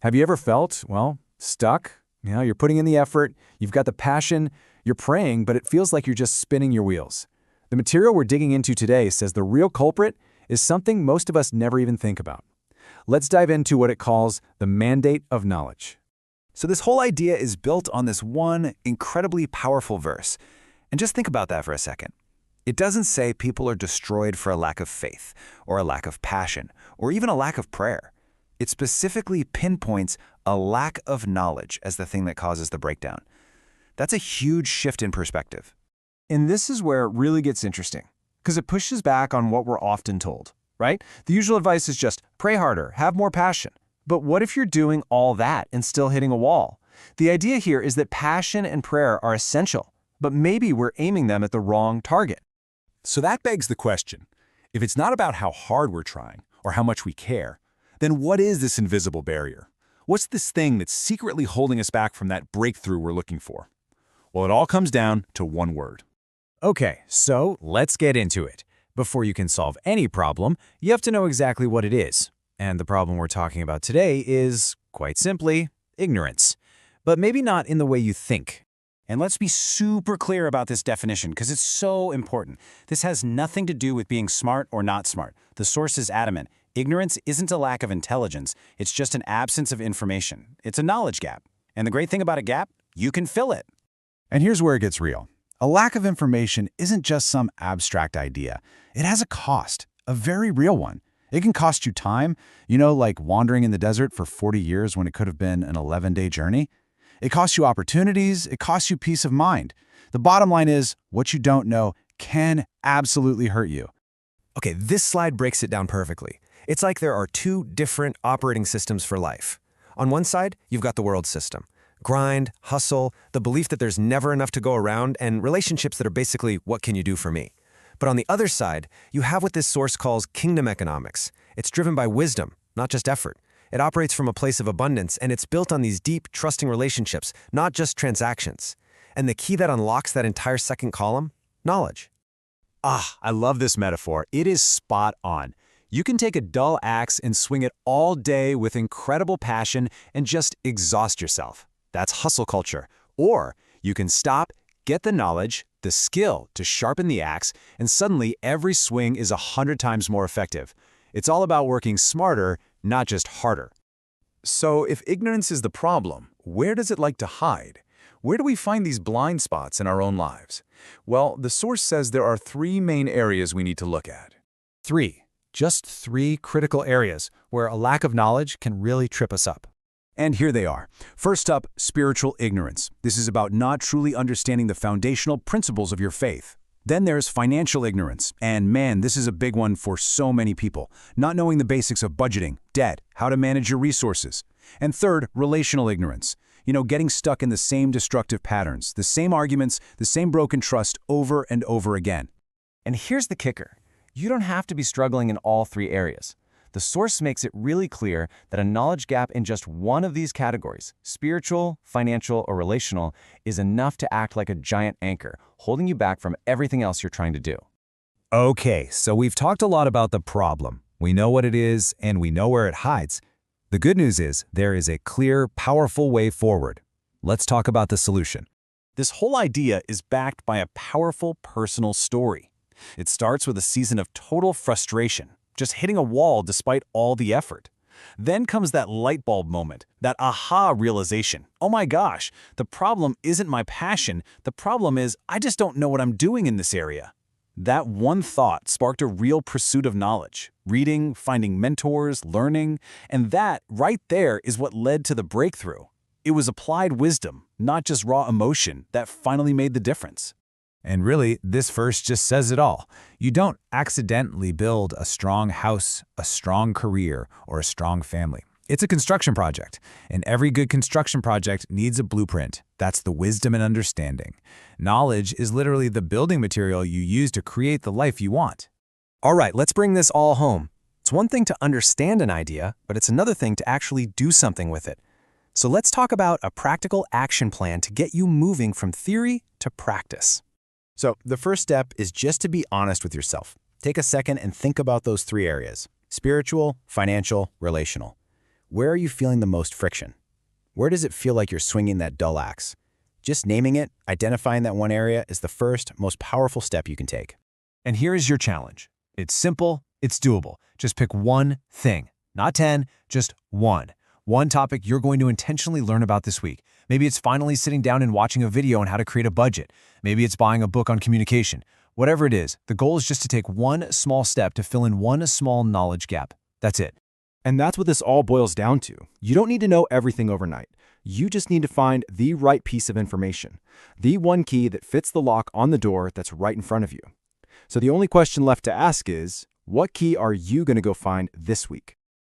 Have you ever felt, well, stuck? You're putting in the effort, you've got the passion, you're praying, but it feels like you're just spinning your wheels. The material we're digging into today says the real culprit is something most of us never even think about. Let's dive into what it calls the mandate of knowledge. So this whole idea is built on this one incredibly powerful verse. And just think about that for a second. It doesn't say people are destroyed for a lack of faith, or a lack of passion, or even a lack of prayer. It specifically pinpoints a lack of knowledge as the thing that causes the breakdown. That's a huge shift in perspective. And this is where it really gets interesting, because it pushes back on what we're often told, right? The usual advice is just pray harder, have more passion. But what if you're doing all that and still hitting a wall? The idea here is that passion and prayer are essential, but maybe we're aiming them at the wrong target. So that begs the question, if it's not about how hard we're trying or how much we care, then what is this invisible barrier? What's this thing that's secretly holding us back from that breakthrough we're looking for? Well, it all comes down to one word. Okay, so let's get into it. Before you can solve any problem, you have to know exactly what it is. And the problem we're talking about today is, quite simply, ignorance. But maybe not in the way you think. And let's be super clear about this definition because it's so important. This has nothing to do with being smart or not smart. The source is adamant. Ignorance isn't a lack of intelligence. It's just an absence of information. It's a knowledge gap. And the great thing about a gap, you can fill it. And here's where it gets real. A lack of information isn't just some abstract idea. It has a cost, a very real one. It can cost you time, like wandering in the desert for 40 years when it could have been an 11-day journey. It costs you opportunities, it costs you peace of mind. The bottom line is, what you don't know can absolutely hurt you. Okay, this slide breaks it down perfectly. It's like there are two different operating systems for life. On one side, you've got the world system. Grind, hustle, the belief that there's never enough to go around, and relationships that are basically, what can you do for me? But on the other side, you have what this source calls kingdom economics. It's driven by wisdom, not just effort. It operates from a place of abundance, and it's built on these deep, trusting relationships, not just transactions. And the key that unlocks that entire second column? Knowledge. I love this metaphor. It is spot on. You can take a dull axe and swing it all day with incredible passion and just exhaust yourself. That's hustle culture. Or you can stop, get the knowledge, the skill to sharpen the axe, and suddenly every swing is 100 times more effective. It's all about working smarter, not just harder. So if ignorance is the problem, where does it like to hide? Where do we find these blind spots in our own lives? Well, the source says there are 3 main areas we need to look at. Just 3 critical areas where a lack of knowledge can really trip us up. And here they are. First up, spiritual ignorance. This is about not truly understanding the foundational principles of your faith. Then there's financial ignorance. And man, this is a big one for so many people. Not knowing the basics of budgeting, debt, how to manage your resources. And third, relational ignorance. Getting stuck in the same destructive patterns, the same arguments, the same broken trust over and over again. And here's the kicker. You don't have to be struggling in all 3 areas. The source makes it really clear that a knowledge gap in just one of these categories, spiritual, financial, or relational, is enough to act like a giant anchor, holding you back from everything else you're trying to do. Okay, so we've talked a lot about the problem. We know what it is, and we know where it hides. The good news is there is a clear, powerful way forward. Let's talk about the solution. This whole idea is backed by a powerful personal story. It starts with a season of total frustration, just hitting a wall despite all the effort. Then comes that light bulb moment, that aha realization. Oh my gosh, the problem isn't my passion. The problem is I just don't know what I'm doing in this area. That one thought sparked a real pursuit of knowledge, reading, finding mentors, learning, and that right there is what led to the breakthrough. It was applied wisdom, not just raw emotion, that finally made the difference. And really, this verse just says it all. You don't accidentally build a strong house, a strong career, or a strong family. It's a construction project, and every good construction project needs a blueprint. That's the wisdom and understanding. Knowledge is literally the building material you use to create the life you want. All right, let's bring this all home. It's one thing to understand an idea, but it's another thing to actually do something with it. So let's talk about a practical action plan to get you moving from theory to practice. So the first step is just to be honest with yourself. Take a second and think about those 3 areas: spiritual, financial, relational. Where are you feeling the most friction? Where does it feel like you're swinging that dull axe? Just naming it, identifying that one area is the first, most powerful step you can take. And here is your challenge. It's simple, it's doable. Just pick one thing, not 10, just one. One topic you're going to intentionally learn about this week. Maybe it's finally sitting down and watching a video on how to create a budget. Maybe it's buying a book on communication. Whatever it is, the goal is just to take one small step to fill in one small knowledge gap. That's it. And that's what this all boils down to. You don't need to know everything overnight. You just need to find the right piece of information, the one key that fits the lock on the door that's right in front of you. So the only question left to ask is, what key are you going to go find this week?